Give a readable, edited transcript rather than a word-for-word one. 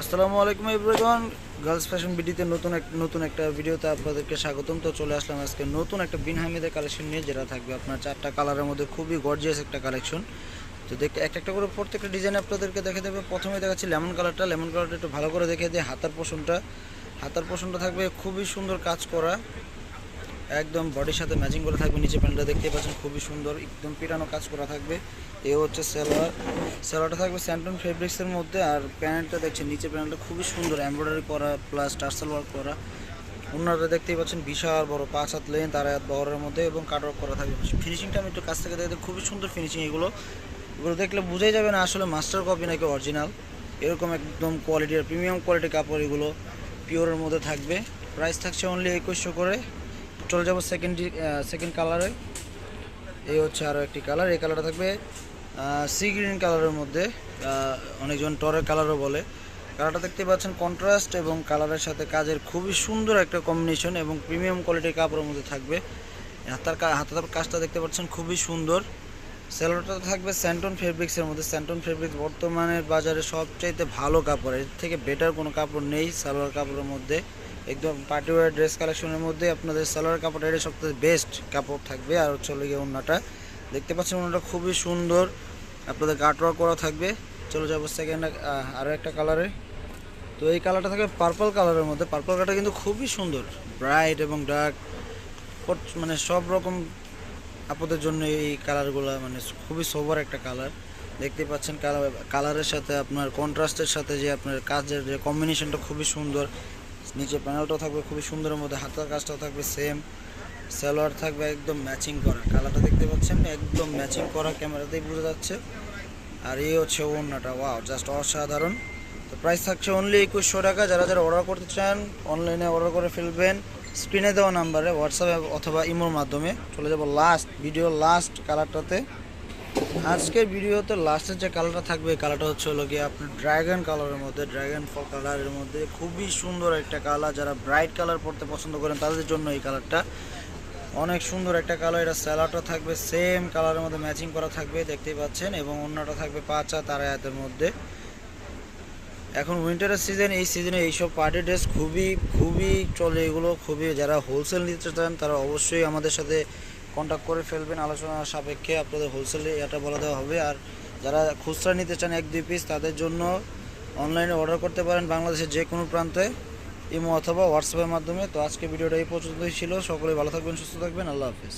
আসসালামু আলাইকুম everyone. Girls fashion বিডিতে নতুন একটা ভিডিওতে আপনাদেরকে স্বাগতম। তো চলে আসলাম আজকে নতুন একটা বিন হামিদের কালেকশন নিয়ে, যেটা থাকবে আপনার 4টা কালারের মধ্যে খুবই গর্জিয়াস একটা কালেকশন। তো দেখতে একটা করে প্রত্যেকটা ডিজাইন আপনাদেরকে দেখে দেবে। প্রথমে দেখাচ্ছি লেমন কালারটা একটু ভালো করে দেখে দিয়ে হাতার পোর্শনটা থাকবে খুবই সুন্দর কাজ করা, একদম বডির সাথে ম্যাচিং করে থাকবে। নিচে প্যান্টটা দেখতে পাচ্ছেন খুবই সুন্দর, একদম পিটানো কাজ করা থাকবে। এ হচ্ছে সেলোয়ারটা থাকবে স্যান্টন ফেব্রিক্সের মধ্যে। আর প্যান্টটা দেখছেন, নিচে প্যান্টটা খুবই সুন্দর এমব্রয়ডারি করা প্লাস টার্সেল ওয়ার্ক করা। ওনারা দেখতেই পাচ্ছেন বিশাল বড় 5 হাত লেন্থ আর হাত বহরের মধ্যে এবং কাট ওয়ার্ক করা থাকবে। ফিনিশিংটা আমি একটু কাছ থেকে দেখতে খুবই সুন্দর ফিনিশিং। এগুলো দেখলে বোঝাই যাবে না আসলে মাস্টার কপি নাকি অরিজিনাল। এরকম একদম কোয়ালিটির প্রিমিয়াম কোয়ালিটির কাপড়, এগুলো পিওরের মধ্যে থাকবে। প্রাইস থাকছে অনলি 2100 করে। চলে যাবো সেকেন্ড কালারে। এই হচ্ছে আরও একটি কালার। এই কালারটা থাকবে সি গ্রিন কালারের মধ্যে, অনেকজন টরের কালারও বলে। কালারটা দেখতে পাচ্ছেন কন্ট্রাস্ট এবং কালারের সাথে কাজের খুবই সুন্দর একটা কম্বিনেশন এবং প্রিমিয়াম কোয়ালিটির কাপড়ের মধ্যে থাকবে। হাতার কাজটা দেখতে পাচ্ছেন খুবই সুন্দর। সেলোয়ারটা থাকবে স্যান্টন ফেব্রিক্সের মধ্যে। স্যান্টন ফেব্রিক্স বর্তমানের বাজারে সবচাইতে ভালো কাপড়, এর থেকে বেটার কোনো কাপড় নেই সালোয়ার কাপড়ের মধ্যে। একদম পার্টিওয়ার ড্রেস কালেকশনের মধ্যে আপনাদের সালোয়ার কাপড়টা এটা সবথেকে বেস্ট কাপড় থাকবে। আর হচ্ছে গিয়ে ওড়নাটা দেখতে পাচ্ছেন, ওড়নাটা খুবই সুন্দর, আপনাদের কাটওয়ার্ক করা থাকবে। চলে যাবো আরও একটা কালারে। তো এই কালারটা থাকবে পার্পল কালারের মধ্যে। পার্পল কালারটা কিন্তু খুবই সুন্দর, ব্রাইট এবং ডার্ক, মানে সব রকম আপনাদের জন্য এই কালারগুলো মানে খুবই সোবার একটা কালার। দেখতে পাচ্ছেন কালারের সাথে আপনার কন্ট্রাস্টের সাথে যে আপনার কাজের যে কম্বিনেশনটা খুবই সুন্দর। নিচে প্যানেলটাও থাকবে খুবই সুন্দরের মধ্যে, হাতার কাজটাও থাকবে সেম। সালোয়ার থাকবে একদম ম্যাচিং করা, কালারটা দেখতে পাচ্ছেন একদম ম্যাচিং করা, ক্যামেরাতেই বোঝা যাচ্ছে। আর এই হচ্ছে ওড়নাটা, ওয়াও জাস্ট অসাধারণ। তো প্রাইস থাকছে অনলি 2100 টাকা। যারা অর্ডার করতে চান অনলাইনে অর্ডার করে ফেলবেন স্ক্রিনে দেওয়া নাম্বারে, হোয়াটসঅ্যাপ অথবা ইমোর মাধ্যমে। চলে যাব লাস্ট কালারটাতে। আজকের ভিডিওতে লাস্টের যে কালারটা থাকবে, এই কালারটা হচ্ছে গিয়ে আপনার ড্রাগন কালারের মধ্যে, ড্রাগন ফল কালারের মধ্যে খুবই সুন্দর একটা কালার। যারা ব্রাইট কালার পরতে পছন্দ করেন তাদের জন্য এই কালারটা অনেক সুন্দর একটা কালার। এটা স্যালাডটা থাকবে সেম কালারের মধ্যে ম্যাচিং করা থাকবে, দেখতেই পাচ্ছেন। এবং অন্যটা থাকবে 5 হাত আর হাতের মধ্যে। এখন উইন্টারের সিজন, এই সিজনে এইসব পার্টি ড্রেস খুবই চলে। এগুলো খুবই, যারা হোলসেল নিতে চান তারা অবশ্যই আমাদের সাথে কন্ট্যাক্ট করে ফেলবেন, আলোচনা সাপেক্ষে আপনাদের হোলসেলে এটা বলে দেওয়া হবে। আর যারা খুচরা নিতে চান 1-2 পিস, তাদের জন্য অনলাইনে অর্ডার করতে পারেন বাংলাদেশের যে কোনো প্রান্তে, ইমো অথবা হোয়াটসঅ্যাপের মাধ্যমে। তো আজকে ভিডিওটা এই পর্যন্তই ছিল। সকলে ভালো থাকবেন, সুস্থ থাকবেন, আল্লাহ হাফিজ।